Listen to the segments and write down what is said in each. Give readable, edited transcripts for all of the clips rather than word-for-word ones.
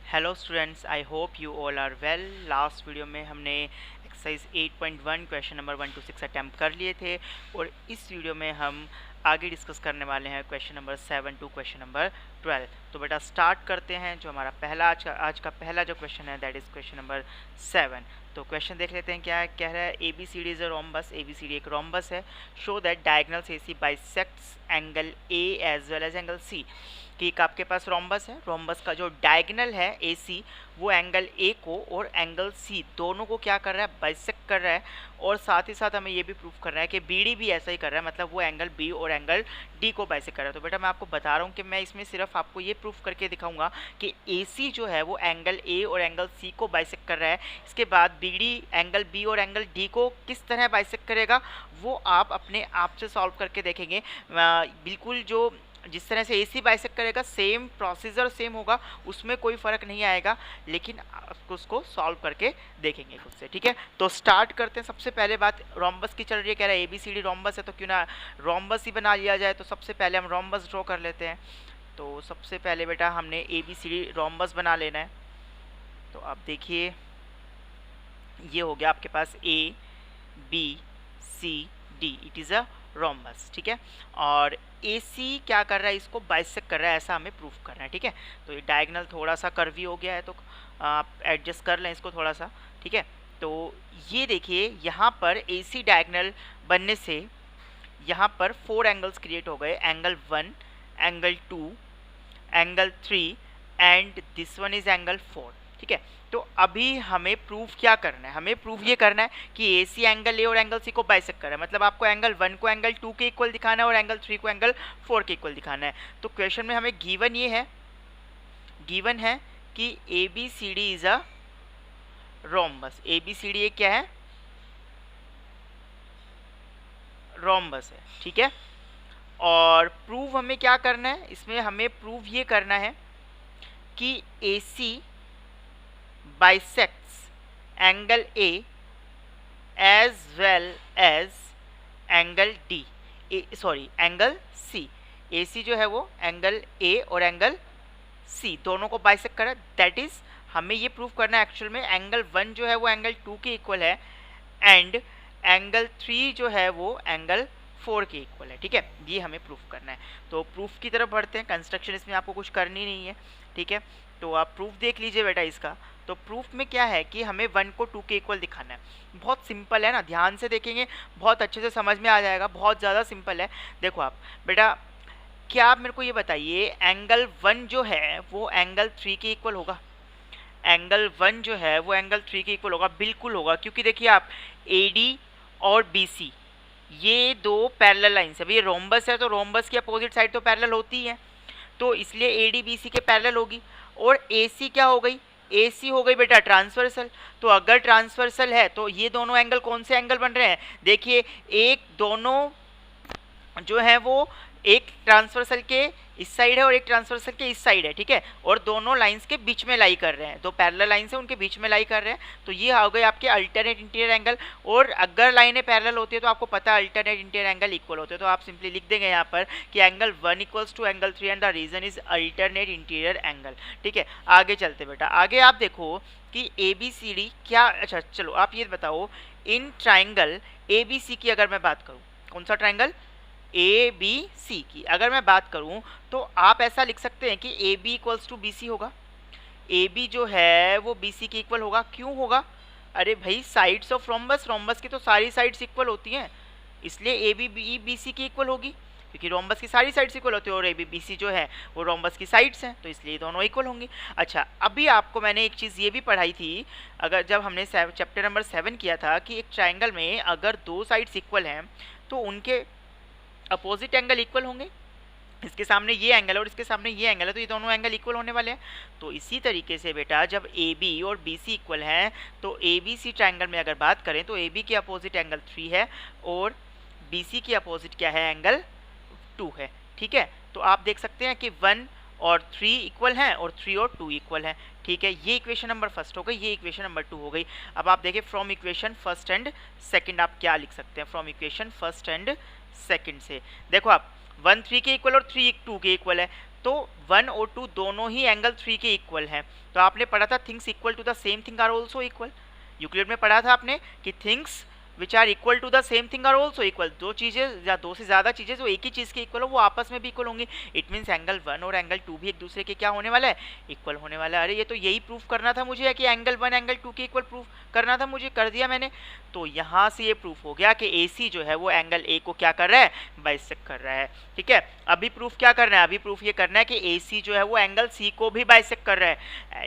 Hello students, I hope you all are well. Last video में हमने exercise 8.1 question number 1 to 6 attempt कर लिए थे और इस वीडियो में हम आगे डिस्कस करने वाले हैं question number 7 to question number 12। तो बेटा स्टार्ट करते हैं। जो हमारा पहला आज का पहला जो क्वेश्चन है दैट इज़ क्वेश्चन नंबर 7। तो क्वेश्चन देख लेते हैं क्या है। कह रहा है A B C D is a rhombus. A B C D एक रोम्बस है। Show that diagonals A C bisects angle A as well as angle C. कि एक आपके पास रोम्बस है, रोम्बस का जो डायगनल है ए सी वो एंगल ए को और एंगल सी दोनों को क्या कर रहा है, बाइसेक्ट कर रहा है। और साथ ही साथ हमें ये भी प्रूफ करना है कि बी डी भी ऐसा ही कर रहा है, मतलब वो एंगल बी और एंगल डी को बाइसेक्ट कर रहा है। तो बेटा मैं आपको बता रहा हूँ कि मैं इसमें सिर्फ आपको ये प्रूफ करके दिखाऊंगा कि ए सी जो है वो एंगल ए और एंगल सी को बाइसेक्ट कर रहा है। इसके बाद बी डी एंगल बी और एंगल डी को किस तरह बाइसेक्ट करेगा वो आप अपने आप से सॉल्व करके देखेंगे। बिल्कुल जो जिस तरह से AC बाइसेक्ट करेगा सेम प्रोसीजर सेम होगा, उसमें कोई फ़र्क नहीं आएगा, लेकिन उसको सॉल्व करके देखेंगे खुद से। ठीक है, तो स्टार्ट करते हैं। सबसे पहले बात रोम्बस की चल रही है। कह रहा है ABCD रोम्बस है तो क्यों ना रोम्बस ही बना लिया जाए। तो सबसे पहले हम रोम्बस ड्रॉ कर लेते हैं। तो सबसे पहले बेटा हमने ABCD रोम्बस बना लेना है। तो आप देखिए ये हो गया आपके पास ABCD, it is a rhombus. ठीक है, और AC क्या कर रहा है, इसको बाइसेक्ट कर रहा है, ऐसा हमें प्रूफ करना है। ठीक है, तो ये डायगनल थोड़ा सा कर्वी हो गया है तो आप एडजस्ट कर लें इसको थोड़ा सा। ठीक है, तो ये देखिए यहाँ पर AC डायगनल बनने से यहाँ पर 4 एंगल्स क्रिएट हो गए, angle 1, angle 2, angle 3 and this one is angle 4। ठीक है, तो अभी हमें प्रूफ क्या करना है, हमें प्रूफ ये करना है कि AC एंगल ए और एंगल सी को बाइसेक्ट कर रहा है। मतलब आपको एंगल 1 को एंगल 2 के इक्वल दिखाना है और एंगल 3 को एंगल 4 के इक्वल दिखाना है। तो क्वेश्चन में हमें गिवन ये है, गिवन है कि ABCD is a rhombus. ABCD ये क्या है, रोम्बस है। ठीक है, और प्रूव हमें क्या करना है, इसमें हमें प्रूव ये करना है कि AC bisects angle A as well as angle D, angle C। AC जो है वो एंगल A और एंगल C दोनों को बाइसेक्ट कर रहा है। दैट इज हमें ये प्रूव करना है एक्चुअल में एंगल 1 जो है वो एंगल 2 के इक्वल है एंड एंगल 3 जो है वो एंगल 4 के इक्वल है। ठीक है, ये हमें प्रूफ करना है। तो प्रूफ की तरफ बढ़ते हैं। कंस्ट्रक्शन इसमें आपको कुछ करनी नहीं है। ठीक है, तो आप प्रूफ देख लीजिए बेटा इसका। तो प्रूफ में क्या है कि हमें 1 को 2 के इक्वल दिखाना है। बहुत सिंपल है ना, ध्यान से देखेंगे बहुत अच्छे से समझ में आ जाएगा, बहुत ज़्यादा सिंपल है। देखो आप बेटा, क्या आप मेरे को ये बताइए एंगल 1 जो है वो एंगल 3 के इक्वल होगा। एंगल 1 जो है वो एंगल 3 के इक्वल होगा, बिल्कुल होगा, क्योंकि देखिए आप AD और BC ये दो पैरेलल लाइंस है। भाई ये रोम्बस है तो रोम्बस की अपोजिट साइड तो पैरेलल होती है, तो इसलिए AD BC के पैरेलल होगी। और AC क्या हो गई, AC हो गई बेटा ट्रांसवर्सल। तो अगर ट्रांसवर्सल है तो ये दोनों एंगल कौन से एंगल बन रहे हैं, देखिए एक दोनों जो है वो एक ट्रांसवर्सल के इस साइड है और एक ट्रांसवर्सल के इस साइड है। ठीक है, और दोनों लाइंस के बीच में लाई कर रहे हैं, दो पैरेलल लाइंस हैं उनके बीच में लाई कर रहे हैं। तो ये हो गए आपके अल्टरनेट इंटीरियर एंगल। और अगर लाइनें पैरेलल होती है तो आपको पता है अल्टरनेट इंटीरियर एंगल इक्वल होते हैं। तो आप सिंपली लिख देंगे यहाँ पर कि angle 1 equals to angle 3 and the reason is alternate interior angle. ठीक है, आगे चलते बेटा। आगे आप देखो कि ABCD क्या, अच्छा चलो आप ये बताओ इन ट्राइंगल ABC की अगर मैं बात करूँ, कौन सा ट्राइंगल, ABC की अगर मैं बात करूं तो आप ऐसा लिख सकते हैं कि AB इक्वल्स टू BC होगा। AB जो है वो BC के इक्वल होगा। क्यों होगा, अरे भाई साइड्स ऑफ रोम्बस, रोम्बस की तो सारी साइड्स इक्वल होती हैं, इसलिए AB BC की इक्वल होगी, क्योंकि रोम्बस की सारी साइड्स इक्वल होती है और AB BC जो है वो रोम्बस की साइड्स हैं, तो इसलिए दोनों इक्वल होंगी। अच्छा, अभी आपको मैंने एक चीज़ ये भी पढ़ाई थी, अगर जब हमने चैप्टर नंबर 7 किया था कि एक ट्राइंगल में अगर दो साइड्स इक्वल हैं तो उनके अपोजिट एंगल इक्वल होंगे। इसके सामने ये एंगल और इसके सामने ये एंगल है तो ये दोनों एंगल इक्वल होने वाले हैं। तो इसी तरीके से बेटा जब AB और BC इक्वल हैं तो ABC ट्राइंगल में अगर बात करें तो AB के अपोजिट एंगल 3 है और BC की अपोजिट क्या है, एंगल 2 है। ठीक है, तो आप देख सकते हैं कि 1 और 3 इक्वल हैं और 3 और 2 इक्वल हैं। ठीक है, ये इक्वेशन नंबर फर्स्ट हो गई, ये इक्वेशन नंबर 2 हो गई। अब आप देखिए from equation first and second आप क्या लिख सकते हैं, from equation first and second से देखो आप 1 3 के इक्वल और 3 2 के इक्वल है, तो 1 और 2 दोनों ही एंगल 3 के इक्वल हैं। तो आपने पढ़ा था things equal to the same thing are also equal, Euclid में पढ़ा था आपने कि things which are equal to the same thing are also equal, दो चीज़ें या दो से ज़्यादा चीज़ें जो एक ही चीज़ के इक्वल हो वो आपस में भी इक्वल होंगी। इट मीन्स एंगल 1 और एंगल 2 भी एक दूसरे के क्या होने वाला है, इक्वल होने वाला है। अरे ये तो यही प्रूफ करना था मुझे कि एंगल 1 एंगल 2 के इक्वल प्रूफ करना था मुझे, कर दिया मैंने। तो यहाँ से ये प्रूफ हो गया कि AC जो है वो एंगल A को क्या कर रहा है, बाइसेक्ट कर रहा है। ठीक है, अभी प्रूफ क्या करना है, अभी प्रूफ ये करना है कि AC जो है वो एंगल C को भी बाइसेक्ट कर रहा है।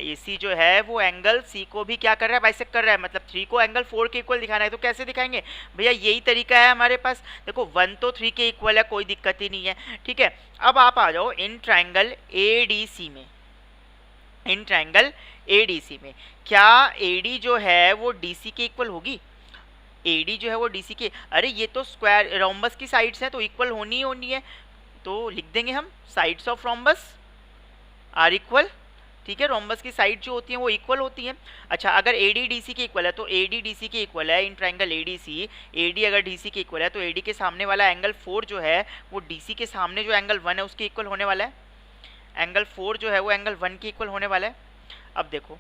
AC जो है वो एंगल C को भी क्या कर रहा है, बाइसेक्ट कर रहा है। मतलब 3 को एंगल 4 के इक्वल दिखाना है। तो कैसे दिखाएंगे भैया, यही तरीका है हमारे पास। देखो 1 तो 3 के इक्वल है, कोई दिक्कत ही नहीं है। ठीक है, अब आप आ जाओ इन ट्राइंगल ADC में। इन ट्राइंगल ADC में क्या AD जो है वो DC के इक्वल होगी, AD जो है वो DC के, अरे ये तो स्क्वायर रोम्बस की साइड्स हैं तो इक्वल होनी ही होनी है। तो लिख देंगे हम sides of rhombus are equal. ठीक है, रोम्बस की साइड जो होती हैं वो इक्वल होती हैं। अच्छा, अगर AD DC के इक्वल है तो AD DC के इक्वल है इन ट्राइंगल ADC। AD अगर DC के इक्वल है तो AD के सामने वाला एंगल 4 जो है वो DC के सामने जो एंगल 1 है उसके इक्वल होने वाला है। एंगल 4 जो है वो एंगल 1 के इक्वल होने वाला है। अब देखो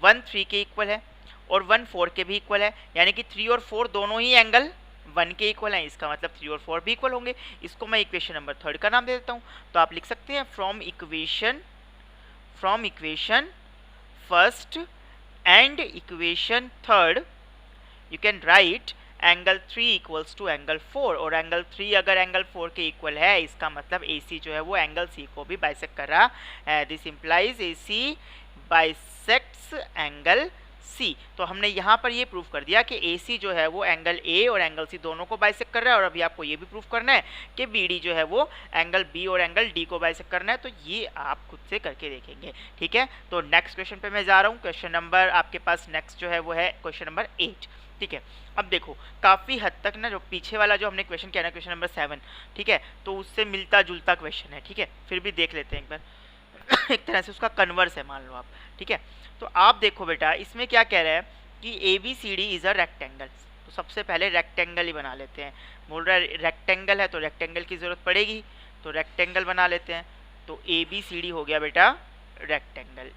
1 3 के इक्वल है और 1 4 के भी इक्वल है, यानी कि 3 और 4 दोनों ही एंगल 1 के इक्वल हैं। इसका मतलब 3 और 4 भी इक्वल होंगे। इसको मैं इक्वेशन नंबर 3 का नाम दे देता हूँ। तो आप लिख सकते हैं from equation first and equation third you can write angle 3 equals to angle 4। और एंगल 3 अगर एंगल 4 के इक्वल है इसका मतलब AC जो है वो एंगल C को भी बाइसेक्ट कर रहा है। This implies AC bisects angle C। तो हमने यहाँ पर ये प्रूफ कर दिया कि AC जो है वो एंगल A और एंगल C दोनों को बाइसेक्ट कर रहा है। और अभी आपको ये भी प्रूफ करना है कि BD जो है वो एंगल B और एंगल D को बाइसेक्ट करना है। तो ये आप खुद से करके देखेंगे। ठीक है, तो नेक्स्ट क्वेश्चन पे मैं जा रहा हूँ। क्वेश्चन नंबर आपके पास नेक्स्ट जो है वो है क्वेश्चन नंबर 8। ठीक है, अब देखो काफ़ी हद तक ना जो पीछे वाला जो हमने क्वेश्चन किया ना क्वेश्चन नंबर 7, ठीक है, तो उससे मिलता जुलता क्वेश्चन है। ठीक है, फिर भी देख लेते हैं एक बार। एक तरह से उसका कन्वर्स है मान लो आप। ठीक है, तो आप देखो बेटा इसमें क्या कह रहा है कि ABCD इज़ अ रेक्टेंगल। तो सबसे पहले रेक्टेंगल ही बना लेते हैं। बोल रहा है रेक्टेंगल है तो रेक्टेंगल की ज़रूरत पड़ेगी, तो रेक्टेंगल बना लेते हैं। तो ABCD हो गया बेटा रेक्टेंगल,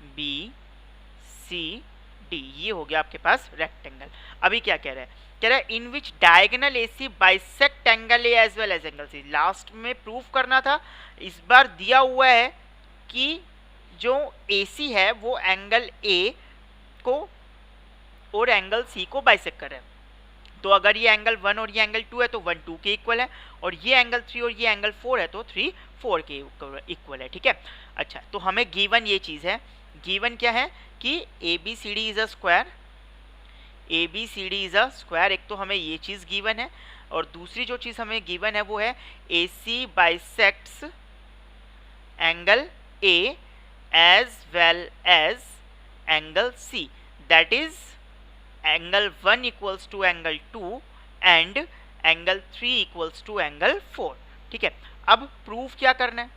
ABCD ये हो गया आपके पास रेक्टेंगल। अभी क्या कह रहा है, कह रहा है in which diagonal AC bisect angle A as well as angle C। Last में प्रूफ करना था, इस बार दिया हुआ है कि जो AC है वो एंगल A को और एंगल C को बाइसेक्ट कर रहा है। तो अगर ये एंगल 1 और ये एंगल 2 है तो 1 2 के इक्वल है, और ये एंगल 3 और ये एंगल 4 है तो 3 4 के इक्वल है। ठीक है, अच्छा तो हमें गिवन ये चीज़ है, गिवन क्या है कि ABCD is a square, ABCD is a square. एक तो हमें ये चीज़ गिवन है, और दूसरी जो चीज़ हमें गिवन है वो है AC bisects angle A as well as angle C, that is angle 1 equals to angle 2 and angle 3 equals to angle 4। ठीक है, अब प्रूफ क्या करना है,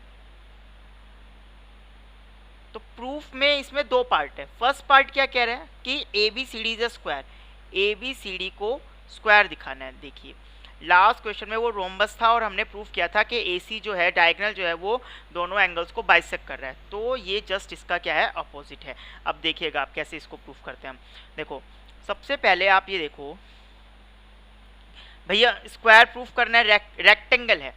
तो प्रूफ में इसमें दो पार्ट है। फर्स्ट पार्ट क्या कह रहा है कि ABCD is a square, ABCD को स्क्वायर दिखाना है। देखिए लास्ट क्वेश्चन में वो रोम्बस था और हमने प्रूफ किया था कि AC जो है डायगोनल जो है वो दोनों एंगल्स को बाइसेक्ट कर रहा है। तो ये जस्ट इसका क्या है, अपोजिट है। अब देखिएगा आप कैसे इसको प्रूफ करते हैं हम। देखो सबसे पहले आप ये देखो भैया स्क्वायर प्रूफ करना है, रेक्टेंगल है।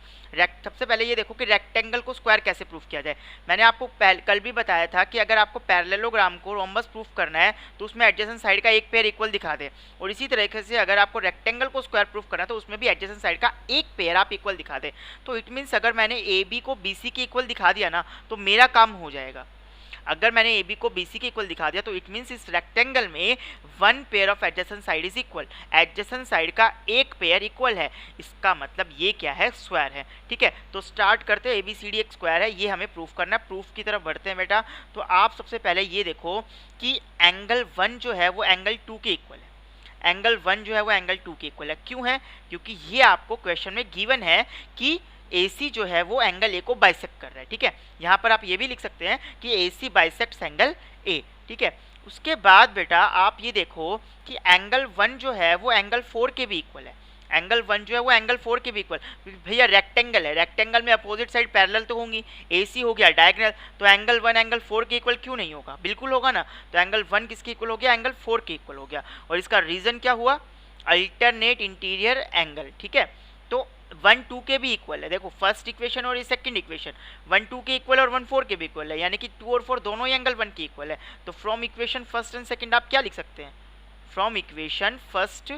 सबसे पहले ये देखो कि रेक्टेंगल को स्क्वायर कैसे प्रूफ किया जाए। मैंने आपको कल भी बताया था कि अगर आपको पैरेललोग्राम को रोम्बस प्रूफ करना है तो उसमें एडजेसेंट साइड का एक पेयर इक्वल दिखा दे, और इसी तरीके से अगर आपको रेक्टेंगल को स्क्वायर प्रूफ करना है तो उसमें भी एडजेसेंट साइड का एक पेयर आप इक्वल दिखा दे। तो इट मीन्स अगर मैंने AB को BC के इक्वल दिखा दिया ना तो मेरा काम हो जाएगा। अगर मैंने AB को BC के इक्वल दिखा दिया तो इट मीन्स इस रेक्टेंगल में 1 pair of adjacent side is equal, adjacent side का एक पेयर इक्वल है। इसका मतलब ये क्या है, स्क्वायर है। ठीक है, तो स्टार्ट करते हैं। ABCD एक स्क्वायर है, ये हमें प्रूफ करना है। प्रूफ की तरफ बढ़ते हैं बेटा। तो आप सबसे पहले ये देखो कि एंगल 1 जो है वो एंगल 2 के इक्वल है। एंगल 1 जो है वो एंगल 2 के इक्वल है। क्यों है, क्योंकि ये आपको क्वेश्चन में गिवन है कि AC जो है वो एंगल A को बाइसेक्ट कर रहा है। ठीक है, यहाँ पर आप ये भी लिख सकते हैं कि AC बाइसेक्ट्स एंगल A। ठीक है, उसके बाद बेटा आप ये देखो कि एंगल 1 जो है वो एंगल 4 के भी इक्वल है। एंगल 1 जो है वो एंगल 4 के भी इक्वल, भैया रेक्टेंगल है, रेक्टेंगल में अपोजिट साइड पैरेलल तो होंगी, AC हो गया डायगोनल, तो एंगल 1 एंगल 4 के इक्वल क्यों नहीं होगा, बिल्कुल होगा ना। तो एंगल 1 किसके इक्वल हो गया, एंगल 4 के इक्वल हो गया, और इसका रीजन क्या हुआ, अल्टरनेट इंटीरियर एंगल, ठीक है। तो 1 2 के भी इक्वल है, देखो फर्स्ट इक्वेशन और ये सेकंड इक्वेशन 1 2 के इक्वल और 1 4 के भी इक्वल है, यानी कि 2 और 4 दोनों ही एंगल 1 के इक्वल है। तो from equation first and second आप क्या लिख सकते हैं, from equation first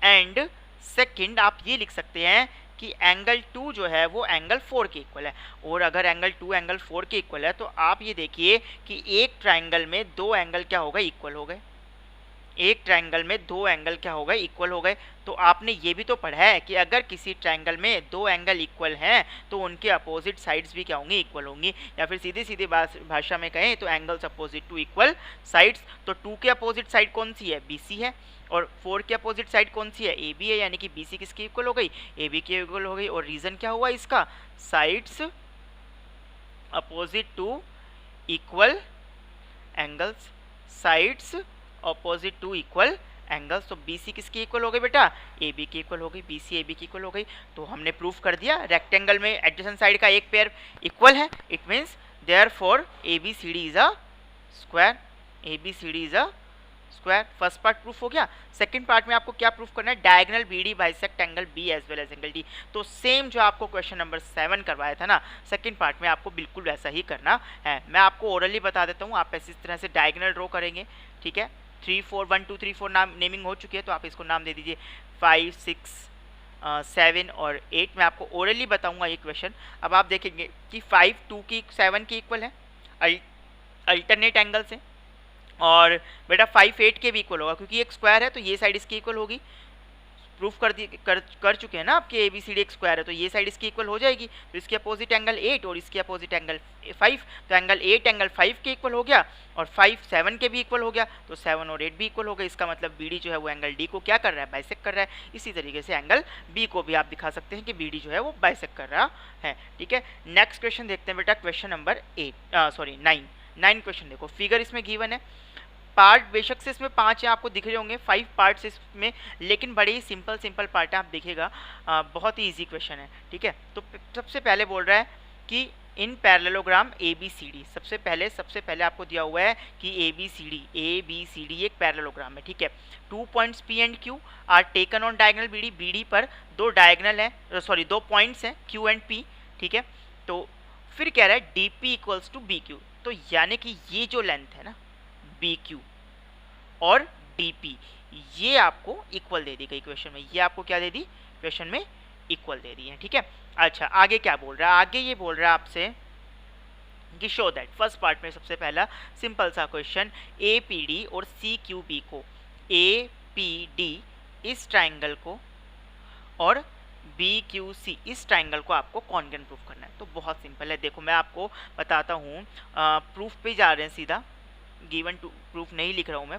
and second आप ये लिख सकते हैं कि एंगल 2 जो है वो एंगल 4 के इक्वल है। और अगर एंगल 2 एंगल 4 के इक्वल है तो आप ये देखिए कि एक ट्राइंगल में दो एंगल क्या हो गए, इक्वल हो गए, एक ट्राइंगल में दो एंगल क्या हो गए, इक्वल हो गए। तो आपने ये भी तो पढ़ा है कि अगर किसी ट्राइंगल में दो एंगल इक्वल हैं तो उनके अपोजिट साइड्स भी क्या होंगी, इक्वल होंगी, या फिर सीधी सीधी भाषा में कहें तो angles opposite to equal sides. तो 2 के अपोजिट साइड कौन सी है, BC है, और 4 के अपोजिट साइड कौन सी है, AB है, यानी कि BC किसकी इक्वल हो गई, AB की इक्वल हो गई। और रीजन क्या हुआ इसका, sides opposite to equal angles, sides opposite to equal angles. तो BC किसकी इक्वल हो गई बेटा, AB की इक्वल हो गई, BC AB की इक्वल हो गई। तो हमने प्रूफ कर दिया रेक्टेंगल में एडजेसेंट साइड का एक पेयर इक्वल है, it means therefore ABCD is a square, ABCD is a square. First part proof हो गया। सेकंड पार्ट में आपको क्या प्रूफ करना है, diagonal BD bisect angle B as well as angle D। तो सेम जो आपको क्वेश्चन नंबर 7 करवाया था ना, सेकंड पार्ट में आपको बिल्कुल वैसा ही करना है। मैं आपको ओरली बता देता हूँ, आप इस तरह से डायगोनल ड्रॉ करेंगे, ठीक है। 3 4 1 2 3 4 नाम नेमिंग हो चुकी है, तो आप इसको नाम दे दीजिए 5 6 7 और 8। मैं आपको ओरली बताऊंगा ये क्वेश्चन। अब आप देखेंगे कि 5 2 की 7 की इक्वल है, अल्टरनेट एंगल से, और बेटा 5 8 के भी इक्वल होगा, क्योंकि एक स्क्वायर है तो ये साइड इसकी इक्वल होगी। प्रूफ कर चुके हैं ना आपके ABCD एक स्क्वायर है, तो ये साइड इसकी इक्वल हो जाएगी। तो इसके अपोजिट एंगल 8 और इसके अपोजिट एंगल 5, तो एंगल 8 एंगल 5 के इक्वल हो गया, और 5 7 के भी इक्वल हो गया, तो 7 और 8 भी इक्वल हो गए। इसका मतलब BD जो है वो एंगल D को क्या कर रहा है, बाइसेक्ट कर रहा है। इसी तरीके से एंगल B को भी आप दिखा सकते हैं कि BD जो है वो बाइसेक्ट कर रहा है, ठीक है। नेक्स्ट क्वेश्चन देखते हैं बेटा, क्वेश्चन नंबर 9 क्वेश्चन देखो, फिगर इसमें गिवन है, पार्ट बेशक से इसमें 5 है, आपको दिख रहे होंगे 5 पार्ट्स इसमें, लेकिन बड़े ही सिंपल पार्ट है, आप देखिएगा बहुत ही इजी क्वेश्चन है, ठीक है। तो सबसे पहले बोल रहा है कि इन पैरेललोग्राम ABCD, सबसे पहले आपको दिया हुआ है कि ABCD एक पैरेललोग्राम है, ठीक है। 2 points P and Q are taken on diagonal BD पर दो डायगोनल है, दो पॉइंट्स हैं Q एंड P, ठीक है। तो फिर कह रहा है DP इक्वल्स टू BQ, तो यानी कि ये जो लेंथ है ना BQ और DP, ये आपको इक्वल दे दी गई क्वेश्चन में, ये आपको क्या दे दी क्वेश्चन में, इक्वल दे दी है, ठीक है। अच्छा आगे क्या बोल रहा है, आगे ये बोल रहा है आपसे कि शो दैट, फर्स्ट पार्ट में सबसे पहला सिंपल सा क्वेश्चन, APD और CQB को, APD इस ट्राइंगल को और BQC इस ट्राइंगल को आपको कॉन्ग्रुएंट प्रूफ करना है। तो बहुत सिंपल है, देखो मैं आपको बताता हूँ, प्रूफ पे जा रहे हैं सीधा, गिवन टू प्रूफ नहीं लिख रहा हूँ मैं,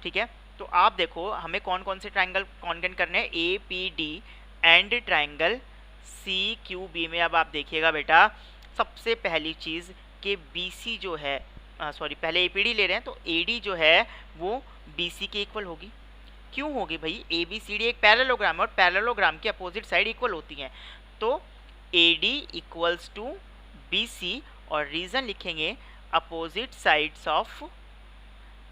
ठीक है। तो आप देखो हमें कौन कौन से ट्राइंगल कॉन्ग्रुएंट करने हैं, APD एंड ट्राइंगल CQB में। अब आप देखिएगा बेटा, सबसे पहली चीज़ कि BC जो है, पहले APD ले रहे हैं, तो AD जो है वो BC के इक्वल होगी। क्यों होगी भाई, ABCD एक पैरेललोग्राम है और पैरेललोग्राम की अपोजिट साइड इक्वल होती हैं, तो AD इक्वल्स टू BC, और रीज़न लिखेंगे अपोजिट साइड्स ऑफ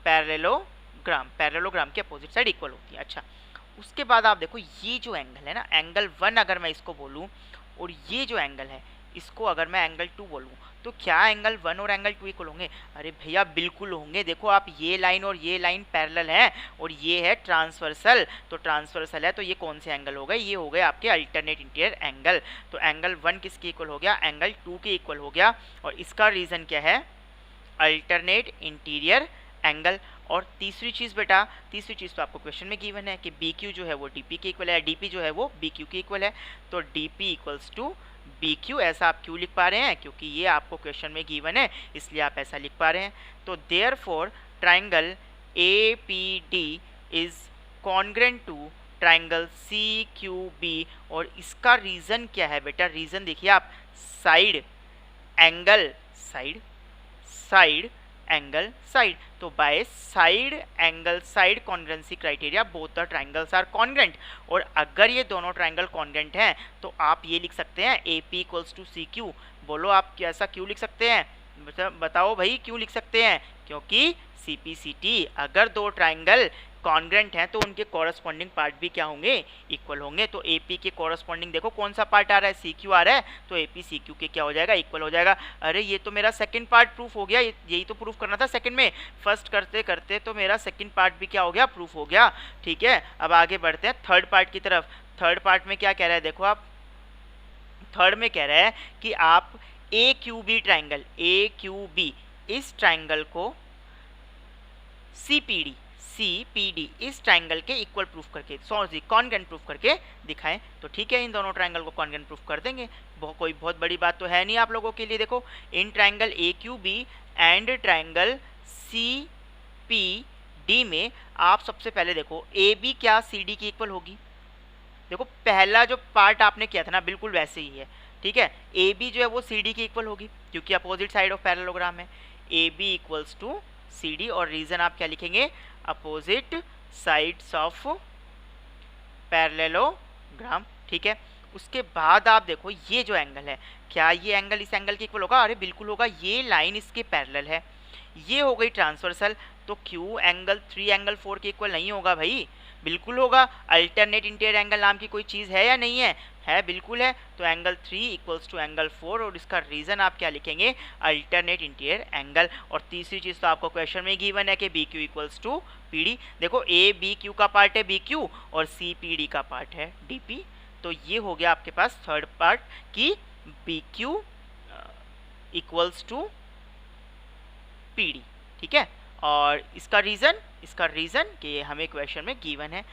पैरेललोग्राम की अपोजिट साइड इक्वल होती है। अच्छा उसके बाद आप देखो ये जो एंगल है ना, एंगल 1 अगर मैं इसको बोलूँ, और ये जो एंगल है इसको अगर मैं एंगल 2 बोलूँ, तो क्या एंगल 1 और एंगल 2 इक्वल होंगे, अरे भैया बिल्कुल होंगे। देखो आप ये लाइन और ये लाइन पैरेलल है, और ये है ट्रांसवर्सल, तो ट्रांसवर्सल है तो ये कौन से एंगल हो गए, ये हो गए आपके अल्टरनेट इंटीरियर एंगल। तो एंगल 1 किसके इक्वल हो गया, एंगल 2 के इक्वल हो गया, और इसका रीज़न क्या है, अल्टरनेट इंटीरियर एंगल। और तीसरी चीज़ बेटा, तीसरी चीज़ तो आपको क्वेश्चन में गिवन है कि BQ जो है वो DP के इक्वल है, DP जो है वो BQ के इक्वल है, तो DP इक्वल्स टू BQ। ऐसा आप क्यों लिख पा रहे हैं, क्योंकि ये आपको क्वेश्चन में गिवन है, इसलिए आप ऐसा लिख पा रहे हैं। तो therefore triangle APD is congruent to triangle CQB, और इसका रीज़न क्या है बेटा, रीज़न देखिए आप, साइड एंगल साइड। तो by side angle side congruency criteria both the triangles are congruent. और अगर ये दोनों ट्राइंगल कॉन्ग्रेंट हैं तो आप ये लिख सकते हैं A P equals to C Q. बोलो आप कैसा क्यों लिख सकते हैं, बताओ भाई क्यों लिख सकते हैं? क्योंकि सी पी सी टी अगर दो ट्राइंगल कॉन्ग्रेंट हैं तो उनके कॉरस्पॉन्डिंग पार्ट भी क्या होंगे, इक्वल होंगे। तो ए पी के कॉरस्पॉन्डिंग देखो कौन सा पार्ट आ रहा है, सी क्यू आ रहा है, तो ए पी सी क्यू के क्या हो जाएगा, इक्वल हो जाएगा। अरे ये तो मेरा सेकंड पार्ट प्रूफ हो गया, यही तो प्रूफ करना था सेकंड में, फर्स्ट करते करते तो मेरा सेकंड पार्ट भी क्या हो गया, प्रूफ हो गया। ठीक है, अब आगे बढ़ते हैं थर्ड पार्ट की तरफ। थर्ड पार्ट में क्या कह रहा है, देखो आप थर्ड में कह रहा है कि आप ए Q B triangle, A Q B इस ट्राइंगल को सी पी डी इस ट्राइंगल के इक्वल प्रूफ करके, सॉरी कॉन्ग्रेंट प्रूफ करके दिखाएं। तो ठीक है, इन दोनों ट्राइंगल को कॉन्ग्रेंट प्रूफ कर देंगे, कोई बहुत बड़ी बात तो है नहीं आप लोगों के लिए। देखो इन triangle A Q B and triangle C P D में आप सबसे पहले देखो ए बी क्या सी डी की इक्वल होगी। देखो पहला जो पार्ट आपने किया था ना बिल्कुल वैसे ही है। ठीक है, ए बी जो है वो सी डी की इक्वल होगी क्योंकि अपोजिट साइड ऑफ पैरेललोग्राम है। A B equals to C D और रीजन आप क्या लिखेंगे, अपोजिट साइड्स ऑफ पैरेललोग्राम। ठीक है, उसके बाद आप देखो ये जो एंगल है, क्या ये एंगल इस एंगल के इक्वल होगा? अरे बिल्कुल होगा, ये लाइन इसके पैरेलल है, ये हो गई ट्रांसवर्सल। तो क्यू एंगल 3 एंगल 4 के इक्वल नहीं होगा भाई, बिल्कुल होगा। अल्टरनेट इंटीरियर एंगल नाम की कोई चीज़ है या नहीं है? है, बिल्कुल है। तो एंगल 3 इक्वल्स टू एंगल 4 और इसका रीजन आप क्या लिखेंगे, अल्टरनेट इंटीरियर एंगल। और तीसरी चीज़ तो आपको क्वेश्चन में गिवन है कि B Q equals to P D. देखो ए बी क्यू का पार्ट है बी क्यू और सी पी डी का पार्ट है डी पी। तो ये हो गया आपके पास थर्ड पार्ट कि B Q equals to P D. ठीक है, और इसका रीज़न कि हमें क्वेश्चन में गिवन है।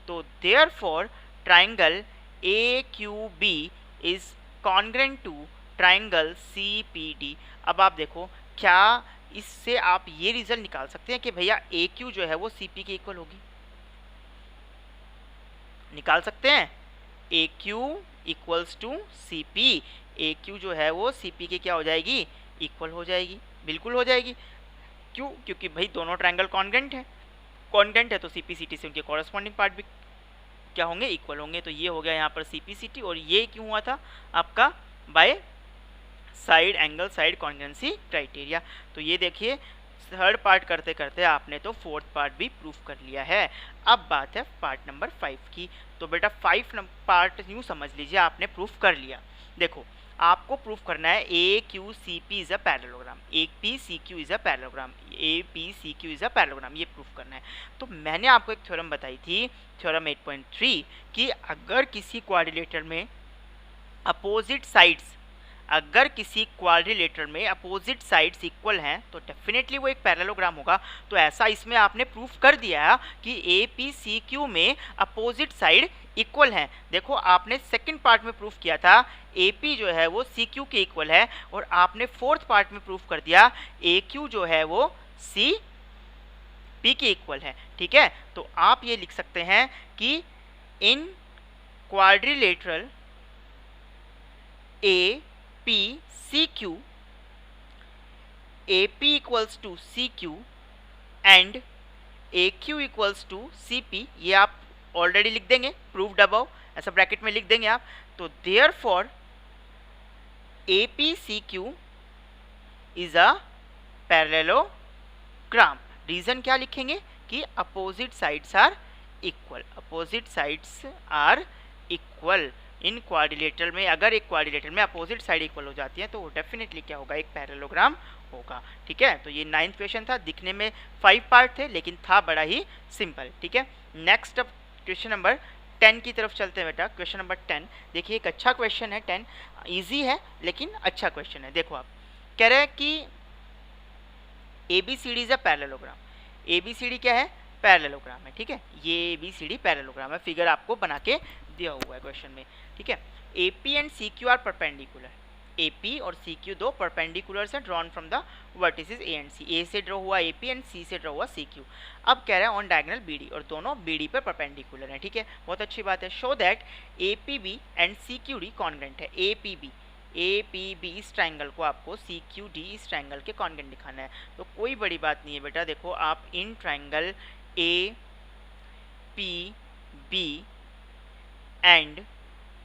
तो therefore triangle A Q B is congruent to triangle C P D. अब आप देखो क्या इससे आप ये रिजल्ट निकाल सकते हैं कि भैया ए क्यू जो है वो सी पी के इक्वल होगी, निकाल सकते हैं। A Q equals to C P, A Q जो है वो सी पी के क्या हो जाएगी, इक्वल हो जाएगी, बिल्कुल हो जाएगी। क्यों? क्योंकि भाई दोनों ट्राइंगल कॉन्ग्रेंट है तो सी पी सी टी से उनके कॉरस्पॉन्डिंग पार्ट भी क्या होंगे, इक्वल होंगे। तो ये हो गया यहाँ पर सी पी सी टी। और ये क्यों हुआ था आपका, bye side angle side congruency criteria. तो ये देखिए थर्ड पार्ट करते करते आपने तो फोर्थ पार्ट भी प्रूफ कर लिया है। अब बात है पार्ट नंबर 5 की। तो बेटा 5 पार्ट यूँ समझ लीजिए आपने प्रूफ कर लिया। देखो आपको प्रूफ करना है A Q C P is a parallelogram, A P C Q is a parallelogram, A P C Q is a parallelogram, ये प्रूफ करना है। तो मैंने आपको एक थ्योरम बताई थी, थ्योरम 8.3, कि अगर किसी क्वाड्रिलेटर में अपोजिट साइड्स, अगर किसी क्वाड्रिलेटर में अपोजिट साइड्स इक्वल हैं तो डेफिनेटली वो एक पैरेललोग्राम होगा। तो ऐसा इसमें आपने प्रूफ कर दिया कि ए पी सी क्यू में अपोजिट साइड इक्वल हैं। देखो आपने सेकंड पार्ट में प्रूफ किया था ए पी जो है वो सी क्यू के इक्वल है, और आपने फोर्थ पार्ट में प्रूफ कर दिया ए क्यू जो है वो सी पी के इक्वल है। ठीक है, तो आप ये लिख सकते हैं कि in quadrilateral A P C Q, A P equals to C Q and A Q equals to C P, ये आप ऑलरेडी लिख देंगे, प्रूव्ड अबव, ऐसा ब्रैकेट में लिख देंगे आप। तो therefore A P C Q is a parallelogram. Reason क्या लिखेंगे कि opposite sides are equal, opposite sides are equal. इन क्वाड्रिलेटरल में अगर एक क्वाड्रिलेटरल में अपोजिट साइड इक्वल हो जाती है तो वो डेफिनेटली क्या होगा, एक पैरेललोग्राम होगा। ठीक है, तो ये 9th क्वेश्चन था, दिखने में 5 पार्ट थे लेकिन था बड़ा ही सिंपल। ठीक है, नेक्स्ट अब क्वेश्चन नंबर 10 की तरफ चलते हैं बेटा। क्वेश्चन नंबर 10 देखिए, एक अच्छा क्वेश्चन है, 10 ईजी है लेकिन अच्छा क्वेश्चन है। देखो आप कह रहे हैं कि A B C D is a parallelogram. A B C D क्या है, पैरेललोग्राम है। ठीक है, ये A B C D parallelogram है, फिगर आपको बना के दिया हुआ है क्वेश्चन में। ठीक है, A P and C Q are perpendicular, A P और सी क्यू दो परपेंडिकुलर्स हैं drawn from the vertices A and C. A से ड्रॉ हुआ ए पी एंड सी से ड्रॉ हुआ सी क्यू। अब कह रहा है ऑन डायगोनल बी डी, और दोनों बी डी पर परपेंडिकुलर हैं। ठीक है, बहुत अच्छी बात है। Show that A P B and C Q D congruent है। ए पी बी, APB इस ट्राइंगल को आपको CQD इस ट्राइंगल के कॉन्ग्रेंट दिखाना है। तो कोई बड़ी बात नहीं है बेटा, देखो आप in triangle APB and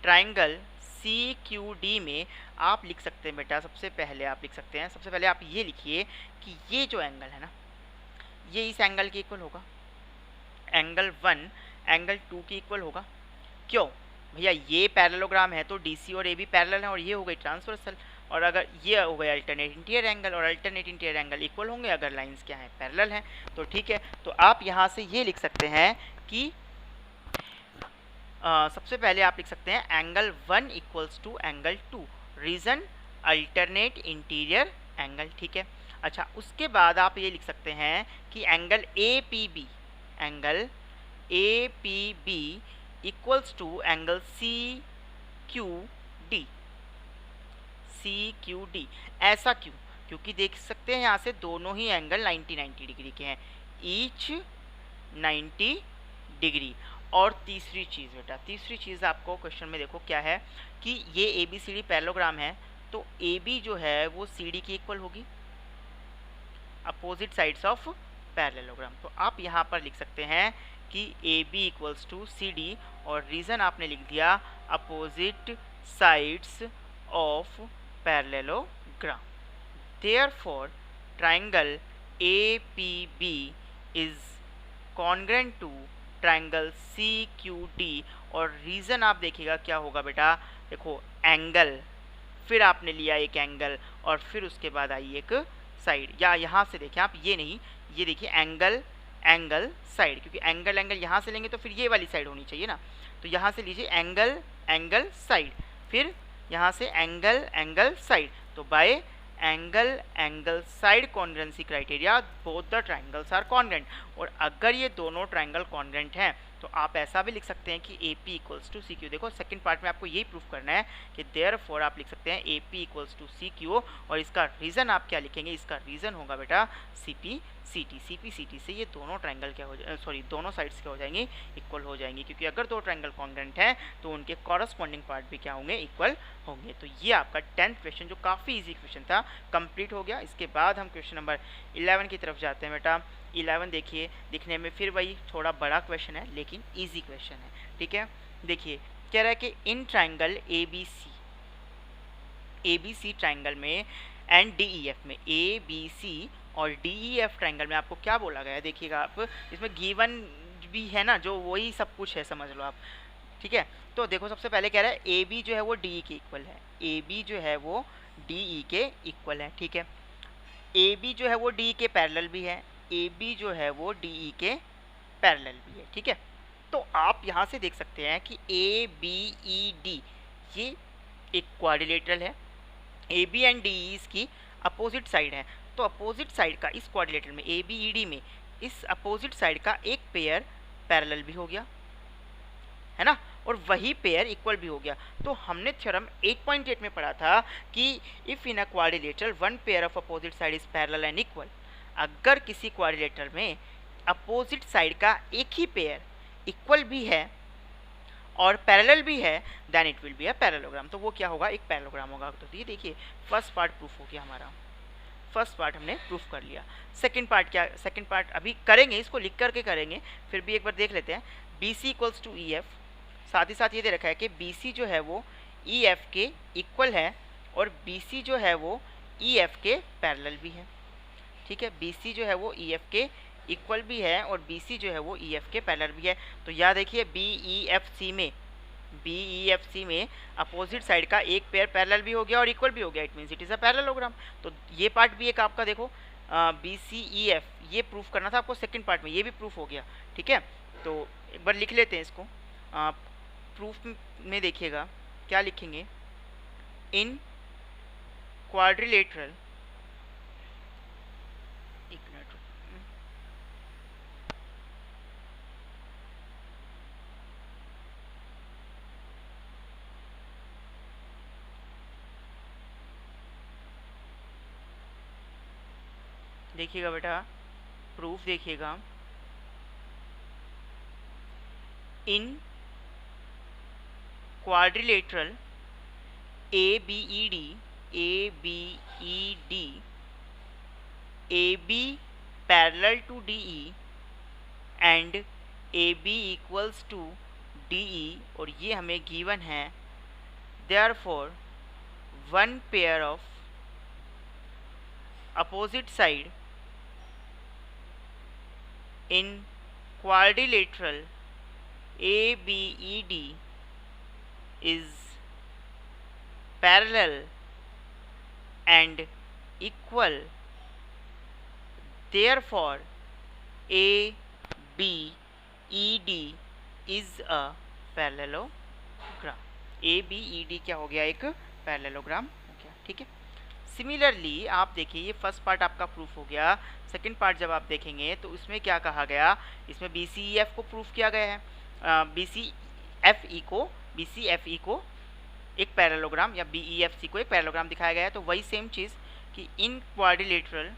triangle CQD में आप लिख सकते हैं बेटा, सबसे पहले आप लिख सकते हैं, सबसे पहले आप ये लिखिए कि ये जो एंगल है ना, ये इस एंगल के इक्वल होगा, एंगल 1 एंगल 2 के इक्वल होगा। क्यों भैया, ये पैरेललोग्राम है तो DC और AB पैरेलल है और ये हो गई ट्रांसवर्सल, और अगर ये हो गया अल्टरनेट इंटीरियर एंगल और अल्टरनेट इंटीरियर एंगल इक्वल होंगे अगर लाइंस क्या हैं, पैरेलल हैं। तो ठीक है, तो आप यहाँ से ये लिख सकते हैं कि सबसे पहले आप लिख सकते हैं angle 1 equals to angle 2, reason alternate interior angle. ठीक है, अच्छा उसके बाद आप ये लिख सकते हैं कि angle APB, angle APB equals to angle CQD, CQD। ऐसा क्यों? क्योंकि देख सकते हैं यहाँ से दोनों ही एंगल 90 डिग्री के हैं, ईच 90 डिग्री। और तीसरी चीज़ बेटा, तीसरी चीज़ आपको क्वेश्चन में देखो क्या है कि ये ABCD पैरेललोग्राम है, तो AB जो है वो CD की इक्वल होगी, अपोजिट साइड्स ऑफ पैरेललोग्राम। तो आप यहाँ पर लिख सकते हैं कि AB इक्वल्स टू CD, और रीज़न आपने लिख दिया opposite sides of parallelogram. Therefore triangle APB is congruent to triangle CQD, और रीज़न आप देखिएगा क्या होगा बेटा, देखो एंगल, फिर आपने लिया एक एंगल और फिर उसके बाद आई एक साइड, या यहाँ से देखिए आप, ये नहीं, ये देखिए एंगल एंगल साइड, क्योंकि एंगल एंगल यहाँ से लेंगे तो फिर ये वाली साइड होनी चाहिए ना, तो यहाँ से लीजिए एंगल एंगल साइड, फिर यहाँ से एंगल एंगल साइड। तो by angle angle side congruency criteria both the triangles are congruent, और अगर ये दोनों ट्राइंगल कॉन्ग्रेंट हैं तो आप ऐसा भी लिख सकते हैं कि AP इक्वल्स टू CQ। देखो सेकंड पार्ट में आपको यही प्रूफ करना है कि देयरफॉर आप लिख सकते हैं AP इक्वल्स टू CQ, और इसका रीज़न आप क्या लिखेंगे, इसका रीज़न होगा बेटा CP CT से ये दोनों ट्राइंगल क्या हो जाए, सॉरी दोनों साइड्स क्या हो जाएंगी, इक्वल हो जाएंगी, क्योंकि अगर दो ट्राइंगल कॉन्ग्रेंट हैं तो उनके कॉरस्पॉन्डिंग पार्ट भी क्या होंगे, इक्वल होंगे। तो ये आपका 10th क्वेश्चन जो काफ़ी इजी क्वेश्चन था कंप्लीट हो गया। इसके बाद हम क्वेश्चन नंबर 11 की तरफ जाते हैं बेटा। 11 देखिए, दिखने में फिर वही थोड़ा बड़ा क्वेश्चन है लेकिन इजी क्वेश्चन है। ठीक है, देखिए कह रहा है कि इन ट्राइंगल ABC ट्राइंगल में एंड DEF में, ABC और DEF ट्राइंगल में आपको क्या बोला गया है, देखिएगा आप, इसमें गिवन भी है ना, जो वही सब कुछ है, समझ लो आप। ठीक है, तो देखो सबसे पहले कह रहा है AB जो है वो DE के इक्वल है, AB जो है वो DE के इक्वल है। ठीक है, AB जो है वो DE के पैरेलल भी है, AB जो है वो DE के पैरेलल भी है। ठीक है, तो आप यहाँ से देख सकते हैं कि ABED ये एक क्वाड्रिलेटरल है, AB एंड DE इसकी अपोजिट साइड है, तो अपोजिट साइड का इस क्वाड्रिलेटरल में ABED में इस अपोजिट साइड का एक पेयर पैरेलल भी हो गया है ना, और वही पेयर इक्वल भी हो गया। तो हमने थ्योरम 8.8 में पढ़ा था कि if in a quadrilateral one pair of opposite side is parallel and equal, अगर किसी क्वाड्रिलेटरल में अपोजिट साइड का एक ही पेयर इक्वल भी है और पैरेलल भी है, then it will be a parallelogram. तो वो क्या होगा, एक पैरेललोग्राम होगा। तो ये देखिए फर्स्ट पार्ट प्रूफ हो गया हमारा, फर्स्ट पार्ट हमने प्रूफ कर लिया। सेकंड पार्ट क्या, सेकंड पार्ट अभी करेंगे, इसको लिख करके करेंगे, फिर भी एक बार देख लेते हैं। BC इक्वल्स टू EF, साथ ही साथ ये दे रखा है कि BC जो है वो EF के इक्वल है और BC जो है वो EF के पैरेलल भी है। ठीक है, BC जो है वो EF के इक्वल भी है और BC जो है वो EF के पैरेलल भी है। तो याद देखिए BEFC में अपोजिट साइड का एक पेयर पैरेलल भी हो गया और इक्वल भी हो गया, it means it is a parallelogram. तो ये पार्ट भी एक आपका देखो BCEF ये प्रूफ करना था आपको सेकंड पार्ट में, ये भी प्रूफ हो गया। ठीक है, तो एक बार लिख लेते हैं इसको। प्रूफ में देखिएगा क्या लिखेंगे, इन क्वाड्रिलेटरल, देखिएगा बेटा प्रूफ देखिएगा, in quadrilateral A B E D, A B E D, A B parallel to D E and A B equals to D E, और ये हमें गिवन है। Therefore one pair of opposite side in quadrilateral ABED is parallel and equal, therefore ABED is a parallelogram। ABED क्या हो गया, एक parallelogram हो गया, ठीक है। सिमिलरली आप देखिए, ये फर्स्ट पार्ट आपका प्रूफ हो गया। सेकंड पार्ट जब आप देखेंगे तो इसमें क्या कहा गया, इसमें BCEF को प्रूफ किया गया है। BCFE को एक पैरेललोग्राम या BEFC को एक पैरेललोग्राम दिखाया गया है। तो वही सेम चीज़ कि in quadrilateral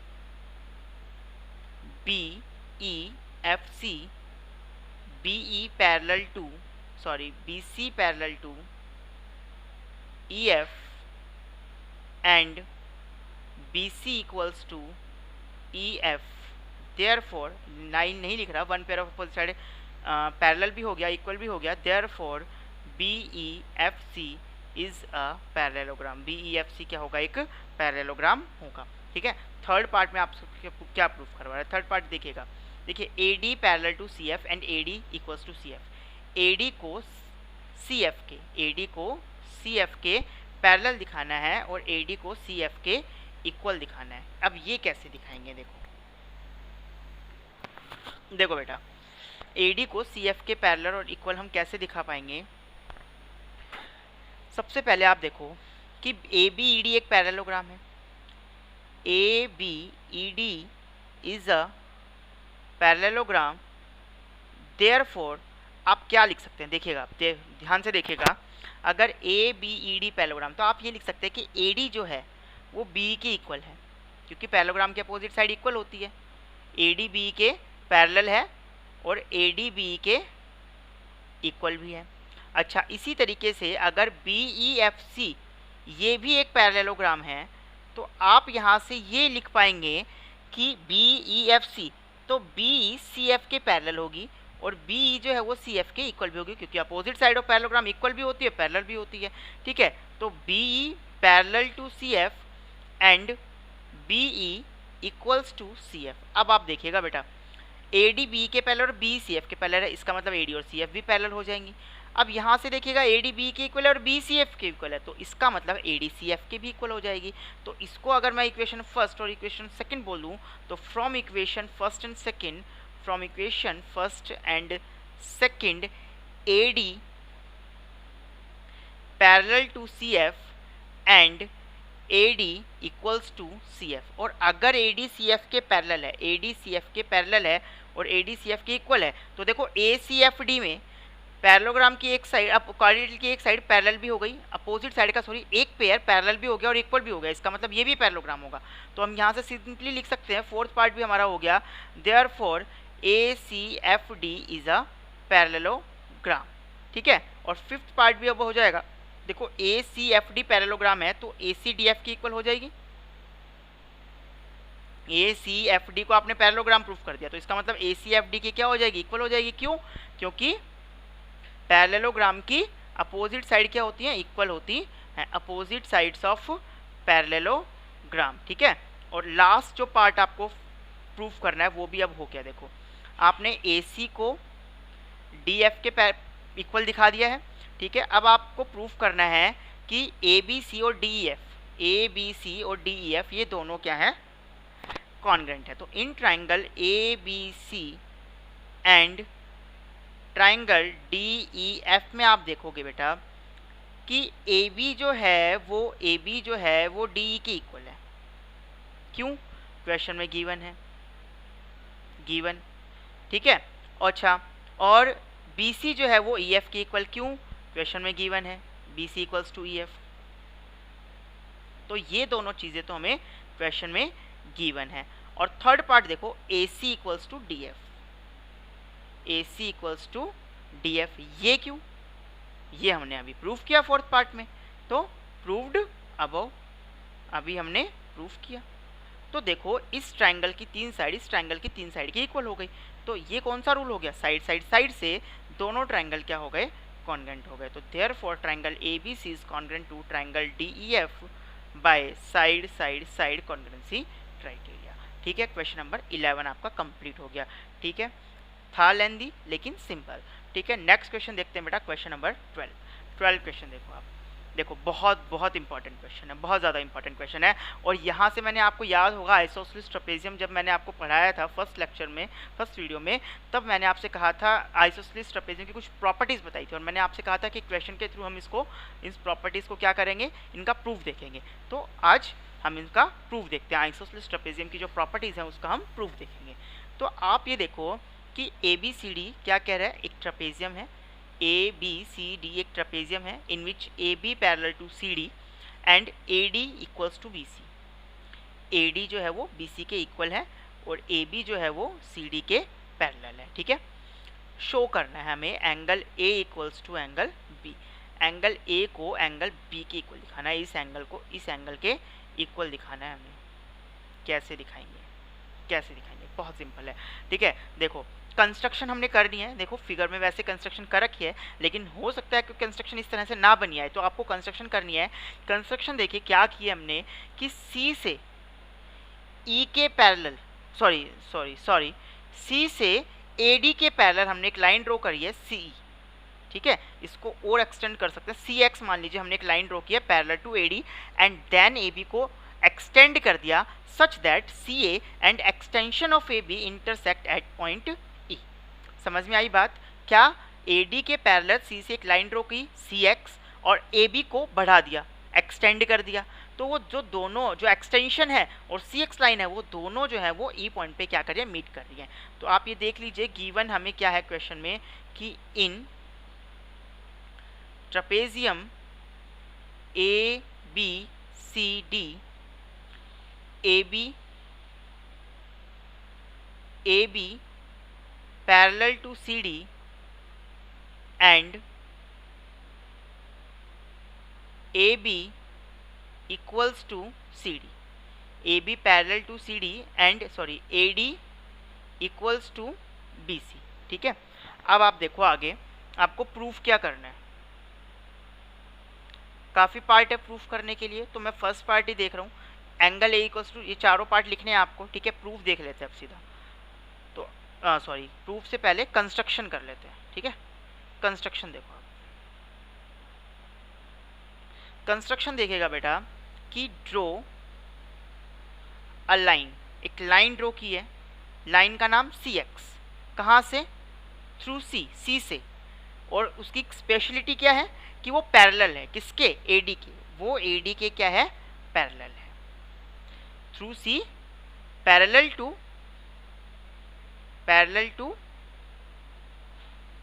BEFC, BC parallel to EF and BC equals to EF, therefore line नहीं लिख रहा, one pair of opposite side parallel भी हो गया, इक्वल भी हो गया, therefore BEFC is a parallelogram. BEFC क्या होगा, एक पैरेललोग्राम होगा, ठीक है। थर्ड पार्ट में आप क्या प्रूफ करवा रहा है, थर्ड पार्ट देखिएगा। देखिए AD parallel to CF and AD equals to CF, AD को CF के पैरेलल दिखाना है और AD को CF के इक्वल दिखाना है। अब ये कैसे दिखाएंगे, देखो बेटा, AD को CF के पैरेलल और इक्वल हम कैसे दिखा पाएंगे। सबसे पहले आप देखो कि ABED एक पैरेललोग्राम है। ABED is a parallelogram, therefore आप क्या लिख सकते हैं, देखिएगा ध्यान से देखिएगा। अगर ABED पैरेललोग्राम, तो आप ये लिख सकते हैं कि AD जो है वो B के इक्वल है, क्योंकि पैरेललोग्राम के अपोजिट साइड इक्वल होती है। AD B के पैरेलल है और AD B के इक्वल भी है। अच्छा, इसी तरीके से अगर BEFC ये भी एक पैरेललोग्राम है, तो आप यहाँ से ये लिख पाएंगे कि BEFC तो B CF के पैरेलल होगी और BE जो है वो CF के इक्वल भी होगी, क्योंकि opposite side of parallelogram equal भी होती है, पैरेलल भी होती है, ठीक है। तो BE parallel to CF and BE equals to CF। अब आप देखिएगा बेटा, AD B के पैरेलल और B CF के पैरेलल है, इसका मतलब AD और CF भी पैरेलल हो जाएंगी। अब यहाँ से देखिएगा AD B के इक्वल है और B CF के इक्वल है, तो इसका मतलब AD CF के भी इक्वल हो जाएगी। तो इसको अगर मैं इक्वेशन फर्स्ट और इक्वेशन सेकंड बोलूँ, तो from equation first and second, from equation first and second AD parallel to CF and AD equals to CF। और अगर AD CF के पैरेलल है, AD CF के पैरेलल है और AD CF के इक्वल है, तो देखो ACFD में पैरेललोग्राम की एक साइड, अब क्वाड्रिलेटरल की एक साइड पैरेलल भी हो गई, अपोजिट साइड का एक पेयर पैरेलल भी हो गया और इक्वल भी हो गया, इसका मतलब ये भी पैरेललोग्राम होगा। तो हम यहाँ से सिंपली लिख सकते हैं, फोर्थ पार्ट भी हमारा हो गया, therefore ACFD is a parallelogram, ठीक है। और फिफ्थ पार्ट भी अब हो जाएगा, देखो ACFD पैरेललोग्राम है तो ACDF की इक्वल हो जाएगी। ACFD को आपने पैरेललोग्राम प्रूफ कर दिया, तो इसका मतलब ACFD की क्या हो जाएगी, इक्वल हो जाएगी। क्यों? क्योंकि पैरेललोग्राम की अपोजिट साइड क्या होती है, इक्वल होती है, अपोजिट साइड्स ऑफ पैरेललोग्राम, ठीक है। और लास्ट जो पार्ट आपको प्रूफ करना है वो भी अब हो गया। देखो, आपने AC को DF के इक्वल दिखा दिया है, ठीक है। अब आपको प्रूफ करना है कि ABC और DEF ये दोनों क्या है, कॉन्ग्रुएंट है। तो in triangle ABC and triangle DEF में आप देखोगे बेटा कि AB जो है वो DE के इक्वल है। क्यों? क्वेश्चन में गिवन है, गिवन, ठीक है। अच्छा, और BC जो है वो EF के इक्वल, क्यों? क्वेश्चन में गिवन है, BC इक्वल्स टू EF। तो ये दोनों चीज़ें तो हमें क्वेश्चन में गिवन है। और थर्ड पार्ट देखो, AC equals to DF, AC equals to DF, ये क्यों? ये हमने अभी प्रूफ किया फोर्थ पार्ट में। तो प्रूव्ड अबव, अभी हमने प्रूफ किया। तो देखो इस ट्रायंगल की तीन साइड इस ट्रायंगल की तीन साइड की इक्वल हो गई। तो ये कौन सा रूल हो गया, साइड साइड साइड से दोनों ट्रायंगल क्या हो गए, कॉन्ग्रुएंट हो गए। तो therefore triangle ABC is congruent to triangle DEF by side side side congruency criteria. ठीक है, क्वेश्चन नंबर 11 आपका कंप्लीट हो गया। ठीक है, था लेंदी लेकिन सिंपल। ठीक है, नेक्स्ट क्वेश्चन देखते हैं बेटा, क्वेश्चन नंबर 12 क्वेश्चन देखो आप। देखो बहुत बहुत इंपॉर्टेंट क्वेश्चन है, बहुत ज़्यादा इंपॉर्टेंट क्वेश्चन है। और यहाँ से मैंने आपको याद होगा आइसोसेलेस ट्रेपेजियम जब मैंने आपको पढ़ाया था फर्स्ट लेक्चर में, फर्स्ट वीडियो में, तब मैंने आपसे कहा था आइसोसेलेस ट्रेपेजियम की कुछ प्रॉपर्टीज़ बताई थी। और मैंने आपसे कहा था कि क्वेश्चन के थ्रू हम इसको, इस प्रॉपर्टीज़ को क्या करेंगे, इनका प्रूफ देखेंगे। तो आज हम इनका प्रूफ देखते हैं, आइसोसेलेस ट्रेपेजियम की जो प्रॉपर्टीज़ हैं उसका हम प्रूफ देखेंगे। तो आप ये देखो कि ABCD क्या कह रहा है, एक ट्रेपेजियम है। ABCD एक ट्रेपेजियम है in which AB parallel to CD and AD equals to BC। AD जो है वो BC के इक्वल है और AB जो है वो CD के पैरेलल है। ठीक है, शो करना है हमें angle A equals to angle B। Angle A को एंगल B के इक्वल दिखाना है, इस एंगल को इस एंगल के इक्वल दिखाना है हमें। कैसे दिखाएंगे, कैसे दिखाएंगे, बहुत सिंपल है। ठीक है, देखो कंस्ट्रक्शन हमने कर दी है। देखो फिगर में वैसे कंस्ट्रक्शन कर रखी है, लेकिन हो सकता है कि कंस्ट्रक्शन इस तरह से ना बनी आए, तो आपको कंस्ट्रक्शन करनी है। कंस्ट्रक्शन देखिए क्या किया हमने कि C से E के पैरेलल, सॉरी C से AD के पैरेलल हमने एक लाइन ड्रॉ करी है CE। ठीक है, इसको और एक्सटेंड कर सकते हैं, CX मान लीजिए हमने एक लाइन ड्रॉ की है parallel to AD and then AB को एक्सटेंड कर दिया such that CA and extension of AB intersect at point E। समझ में आई बात? क्या AD के पैरेलल C से एक लाइन ड्रॉ की CX और AB को बढ़ा दिया, एक्सटेंड कर दिया, तो वो जो दोनों जो एक्सटेंशन है और CX लाइन है वो दोनों जो है वो E पॉइंट पे क्या कर रही है, मीट कर रही है। तो आप ये देख लीजिए गिवन हमें क्या है क्वेश्चन में कि इन trapezium ABCD AB parallel to CD and AB equals to CD, AB parallel to CD and AD equals to BC। ठीक है, अब आप देखो आगे आपको प्रूफ क्या करना है। काफ़ी पार्ट है प्रूफ करने के लिए, तो मैं फर्स्ट पार्ट ही देख रहा हूँ। एंगल A इक्वल्स टू, ये चारों पार्ट लिखने हैं आपको। ठीक है, प्रूफ देख लेते हैं अब सीधा। तो प्रूफ से पहले कंस्ट्रक्शन कर लेते हैं। ठीक है, कंस्ट्रक्शन देखो आप। कंस्ट्रक्शन देखिएगा बेटा कि ड्रॉ अ लाइन, एक लाइन ड्रॉ की है, लाइन का नाम CX, कहाँ से, थ्रू C से, और उसकी स्पेशलिटी क्या है कि वो पैरेलल है किसके, AD के, वो AD के क्या है, पैरेलल है, through C parallel to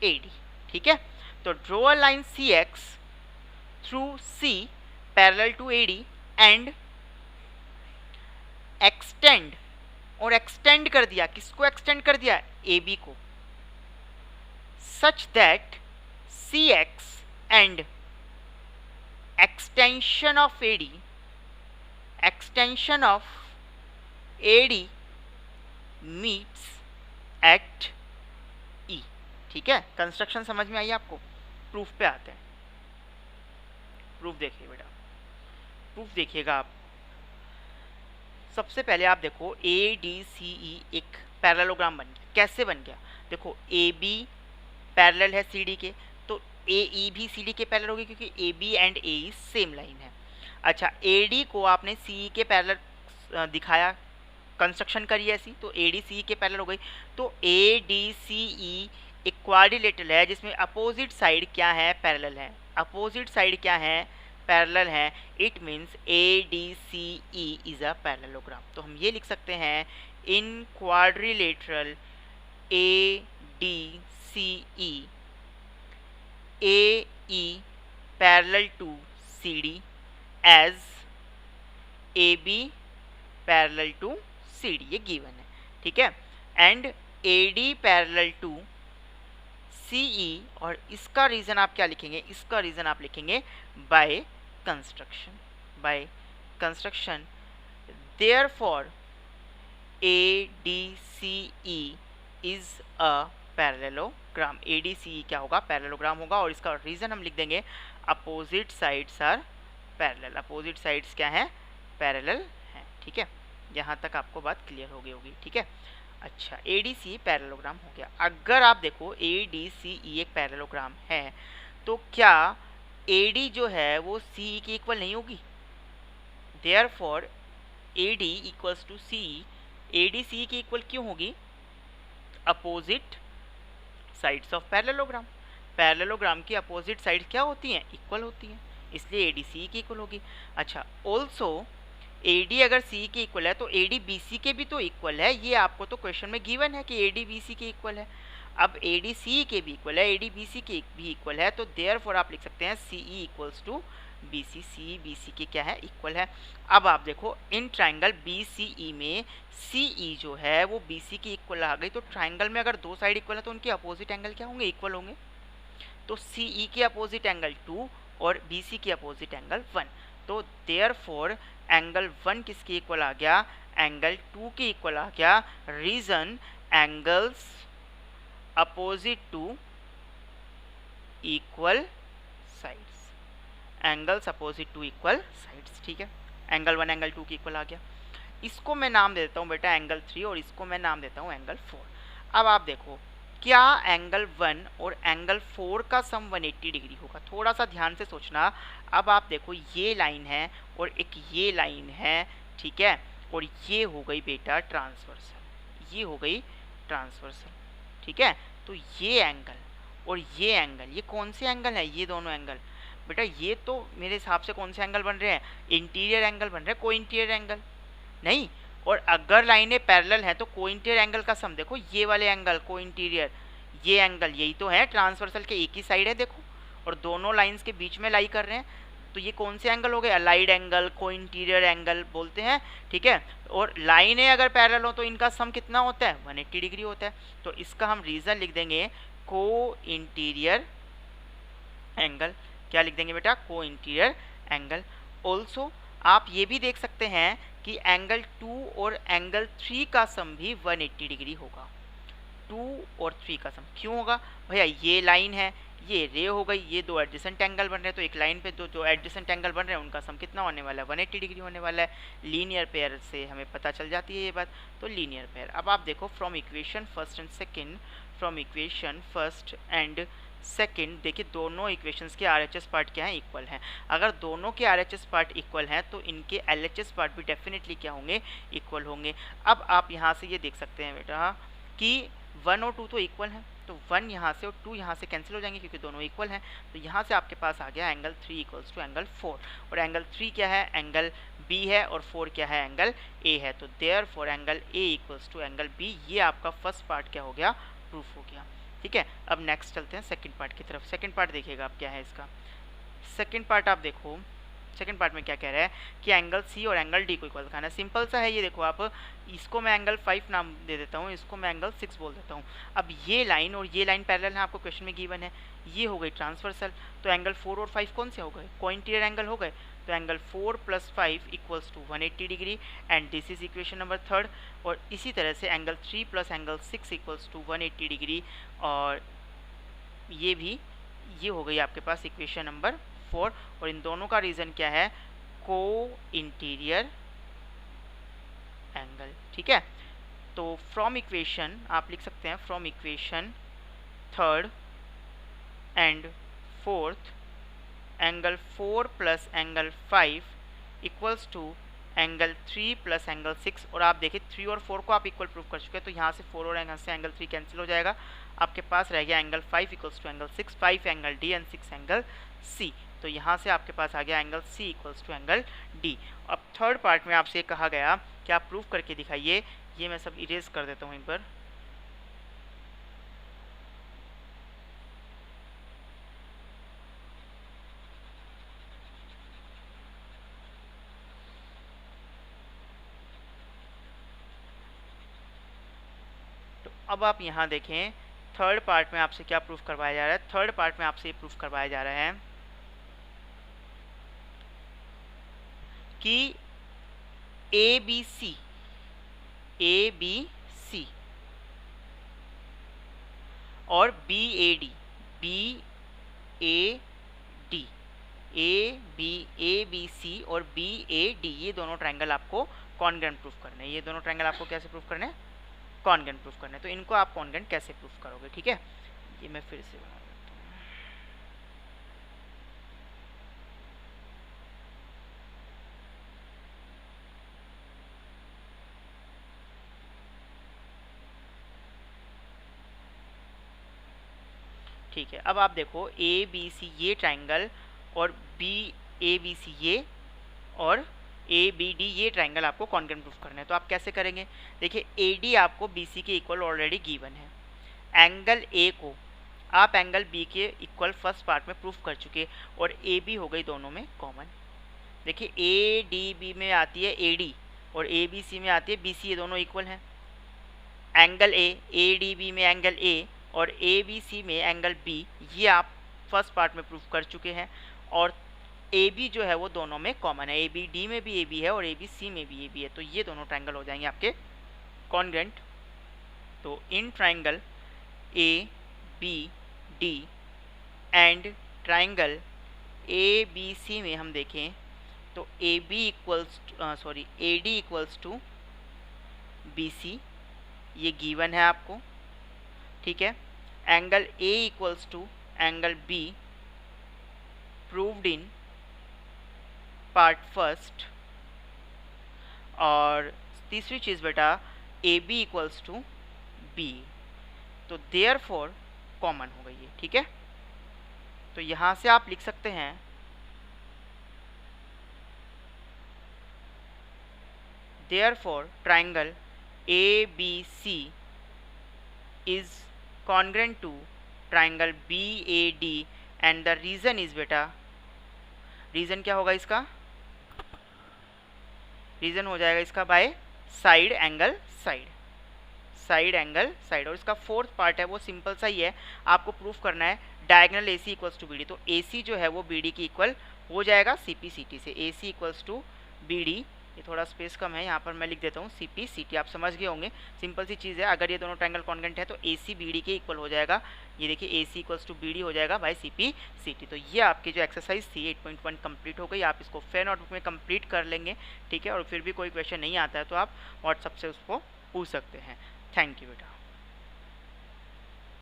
AD। ठीक है, तो draw a line CX through C parallel to AD and extend, और एक्सटेंड कर दिया, किसको एक्सटेंड कर दिया, AB को, such that CX and extension of AD meets at E। ठीक है, कंस्ट्रक्शन समझ में आई आपको। प्रूफ पे आते हैं। प्रूफ देखिए बेटा, प्रूफ देखिएगा आप। सबसे पहले आप देखो ADCE एक पैरेललोग्राम बन गया। कैसे बन गया, देखो AB पैरेलल है CD के, तो AE भी CD के पैरेलल होगी क्योंकि AB and AE same line है। अच्छा, AD को आपने CE के पैरेलल दिखाया, कंस्ट्रक्शन करी ऐसी, तो AD CE के पैरेलल हो गई। तो ADCE एक क्वाड्रिलेटरल है जिसमें अपोजिट साइड क्या है, पैरेलल है। अपोजिट साइड क्या है, पैरेलल है। It means ADCE is a parallelogram. तो हम ये लिख सकते हैं in quadrilateral ADCE AE parallel to CD as AB parallel to CD, ये गिवन है। ठीक है, and AD parallel to CE, और इसका रीज़न आप क्या लिखेंगे, इसका रीज़न आप लिखेंगे bye construction therefore ADCE is a parallelogram। ADCE क्या होगा? पैरेललोग्राम होगा। और इसका रीजन हम लिख देंगे opposite sides are parallel. Opposite sides क्या है? पैरेलल हैं। ठीक है, यहाँ तक आपको बात क्लियर हो गई होगी। ठीक है, अच्छा, ADCE पैरेललोग्राम हो गया। अगर आप देखो ADCE एक पैरेललोग्राम है तो क्या AD जो है वो CE की इक्वल नहीं होगी? Therefore AD equals to CE, ADCE की इक्वल क्यों होगी? Opposite sides of parallelogram. Parallelogram की अपोजिट साइड क्या होती हैं? इक्वल होती हैं, इसलिए ADCE की इक्वल होगी। अच्छा, ऑल्सो AD अगर CE की इक्वल है तो AD BC के भी तो इक्वल है। ये आपको तो क्वेश्चन में गिवन है कि AD BC के इक्वल है। अब AD CE के भी इक्वल है, AD BC के भी इक्वल है, तो देयरफॉर आप लिख सकते हैं CE equals to BC। CE BC के क्या है? इक्वल है। अब आप देखो इन ट्राइंगल BCE में CE जो है वो BC की इक्वल आ गई। तो ट्राइंगल में अगर दो साइड इक्वल है तो उनके अपोजिट एंगल क्या होंगे? इक्वल होंगे। तो CE के अपोजिट एंगल 2 और BC के अपोजिट एंगल 1। तो देयरफॉर एंगल 1 किसके इक्वल आ गया? एंगल 2 के इक्वल आ गया। Reason angles opposite to equal sides. Angles opposite to equal sides. ठीक है, एंगल 1 एंगल 2 के इक्वल आ गया। इसको मैं नाम दे देता हूँ बेटा एंगल 3 और इसको मैं नाम देता हूँ एंगल 4। अब आप देखो क्या एंगल 1 और एंगल 4 का सम 180 डिग्री होगा? थोड़ा सा ध्यान से सोचना। अब आप देखो ये लाइन है और एक ये लाइन है, ठीक है, और ये हो गई बेटा ट्रांसवर्सल, ये हो गई ट्रांसवर्सल। ठीक है, तो ये एंगल और ये एंगल, ये कौन से एंगल है? ये दोनों एंगल बेटा ये तो मेरे हिसाब से कौन से एंगल बन रहे हैं? इंटीरियर एंगल बन रहे हैं, को इंटीरियर एंगल नहीं। और अगर लाइनें पैरेलल हैं तो को इंटीरियर एंगल का सम देखो, ये वाले एंगल को इंटीरियर, ये एंगल यही तो है, ट्रांसवर्सल के एक ही साइड है देखो, और दोनों लाइंस के बीच में लाई कर रहे हैं। तो ये कौन से एंगल हो गए? अलाइड एंगल, को इंटीरियर एंगल बोलते हैं। ठीक है, और लाइनें अगर पैरेलल हो तो इनका सम कितना होता है? 180 डिग्री होता है। तो इसका हम रीजन लिख देंगे को इंटीरियर एंगल। क्या लिख देंगे बेटा? को इंटीरियर एंगल। ऑल्सो आप ये भी देख सकते हैं कि एंगल 2 और एंगल 3 का सम भी 180 डिग्री होगा। 2 और 3 का सम क्यों होगा? भैया ये लाइन है, ये रे हो गई, ये दो एडजेसेंट एंगल बन रहे हैं, तो एक लाइन पे दो जो एडजेसेंट एंगल बन रहे हैं उनका सम कितना होने वाला है? 180 डिग्री होने वाला है। लीनियर पेयर से हमें पता चल जाती है ये बात, तो लीनियर पेयर। अब आप देखो from equation first and second, from equation first and second, देखिए दोनों इक्वेशंस के RHS पार्ट क्या है? इक्वल हैं। अगर दोनों के RHS पार्ट इक्वल हैं तो इनके LHS पार्ट भी डेफिनेटली क्या होंगे? इक्वल होंगे। अब आप यहाँ से ये देख सकते हैं बेटा कि 1 और 2 तो इक्वल हैं, तो 1 यहाँ से और 2 यहाँ से कैंसिल हो जाएंगे क्योंकि दोनों इक्वल हैं। तो यहाँ से आपके पास आ गया एंगल 3 इक्वल्स टू एंगल 4, और एंगल 3 क्या है? एंगल B है, और 4 क्या है? एंगल A है। तो therefore angle A equals to angle B। ये आपका फर्स्ट पार्ट क्या हो गया? प्रूफ हो गया। ठीक है, अब नेक्स्ट चलते हैं सेकंड पार्ट की तरफ। सेकंड पार्ट देखिएगा आप क्या है इसका। सेकंड पार्ट आप देखो, सेकंड पार्ट में क्या कह रहा है कि एंगल C और एंगल D को इक्वल दिखाना है। सिंपल सा है, ये देखो आप, इसको मैं एंगल 5 नाम दे देता हूँ, इसको मैं एंगल 6 बोल देता हूँ। अब ये लाइन और ये लाइन पैरेलल है, आपको क्वेश्चन में गिवन है, ये हो गई ट्रांसवर्सल। तो एंगल 4 और 5 कौन से हो गए? को इंटीरियर एंगल हो गए। तो angle 4 + 5 equals to 180 degree, and this is equation number 3। और इसी तरह से angle 3 + angle 6 equals to 180 degree, और ये भी ये हो गई आपके पास इक्वेशन नंबर 4। और इन दोनों का रीज़न क्या है? को इंटीरियर एंगल। ठीक है, तो फ्रॉम इक्वेशन आप लिख सकते हैं, from equation third and fourth, angle 4 + angle 5 equals to angle 3 + angle 6। और आप देखिए 3 और 4 को आप इक्वल प्रूफ कर चुके हैं, तो यहाँ से 4 और यहाँ से एंगल 3 कैंसिल हो जाएगा। आपके पास रह गया angle 5 equals to angle 6, 5 angle D and 6 angle C। तो यहाँ से आपके पास आ गया angle C equals to angle D। अब थर्ड पार्ट में आपसे कहा गया कि आप प्रूफ करके दिखाइए। ये मैं सब इरेज कर देता हूँ एक बार। तो अब आप यहाँ देखें थर्ड पार्ट में आपसे क्या प्रूफ करवाया जा रहा है। थर्ड पार्ट में आपसे ये प्रूफ करवाया जा रहा है कि ए बी सी और बी ए डी और बी ए डी ये दोनों ट्रायंगल आपको कॉन्ग्रुएंट प्रूफ करने हैं। ये दोनों ट्रायंगल आपको कैसे प्रूफ करने हैं? कॉन्ग्रुएंट प्रूफ करने हैं। तो इनको आप कॉन्ग्रुएंट कैसे प्रूफ करोगे? ठीक है, ये मैं फिर से बना देता हूँ। ठीक है, अब आप देखो ए बी सी ये ट्रायंगल और बी ए बी सी ये और ए बी डी ये ट्रायंगल आपको कॉन्ग्रुएंट प्रूफ करना है। तो आप कैसे करेंगे? देखिए ए डी आपको बी सी के इक्वल ऑलरेडी गिवन है। एंगल ए को आप एंगल बी के इक्वल फर्स्ट पार्ट में प्रूफ कर चुके और ए बी हो गई दोनों में कॉमन। देखिए ए डी बी में आती है ए डी और ए बी सी में आती है बी सी, ये दोनों इक्वल हैं। एंगल ए डी बी में एंगल ए और ए बी सी में एंगल बी, ये आप फर्स्ट पार्ट में प्रूफ कर चुके हैं। और ए बी जो है वो दोनों में कॉमन है, ए बी डी में भी ए बी है और ए बी सी में भी ए बी है। तो ये दोनों ट्रायंगल हो जाएंगे आपके कॉन्ग्रुएंट। तो इन triangle A B D and triangle A B C में हम देखें तो A D equals to B C, ये गिवन है आपको। ठीक है, angle A equals to angle B proved in part first. और तीसरी चीज़ बेटा A B equals to B, तो देयरफॉर कॉमन हो गई है। ठीक है, तो यहाँ से आप लिख सकते हैं therefore triangle A B C is congruent to triangle B A D and the reason is बेटा, रीजन क्या होगा इसका? रीजन हो जाएगा इसका बाय साइड एंगल साइड। और इसका फोर्थ पार्ट है वो सिंपल सा ही है, आपको प्रूफ करना है diagonal A C equals to B D. तो ए सी जो है वो बी डी की इक्वल हो जाएगा सी पी सी टी से। ए C equals to B D, ये थोड़ा स्पेस कम है यहाँ पर मैं लिख देता हूँ सी पी सी टी, आप समझ गए होंगे। सिंपल सी चीज़ है, अगर ये दोनों ट्रायंगल कॉन्ग्रुएंट है तो ए सी बी डी के इक्वल हो जाएगा। ये देखिए A C equals to B D हो जाएगा by C P C T. तो ये आपकी जो एक्सरसाइज थी 8.1 कंप्लीट हो गई। आप इसको फेयर नोटबुक में कंप्लीट कर लेंगे। ठीक है, और फिर भी कोई क्वेश्चन नहीं आता है तो आप व्हाट्सअप से उसको पूछ सकते हैं। थैंक यू बेटा।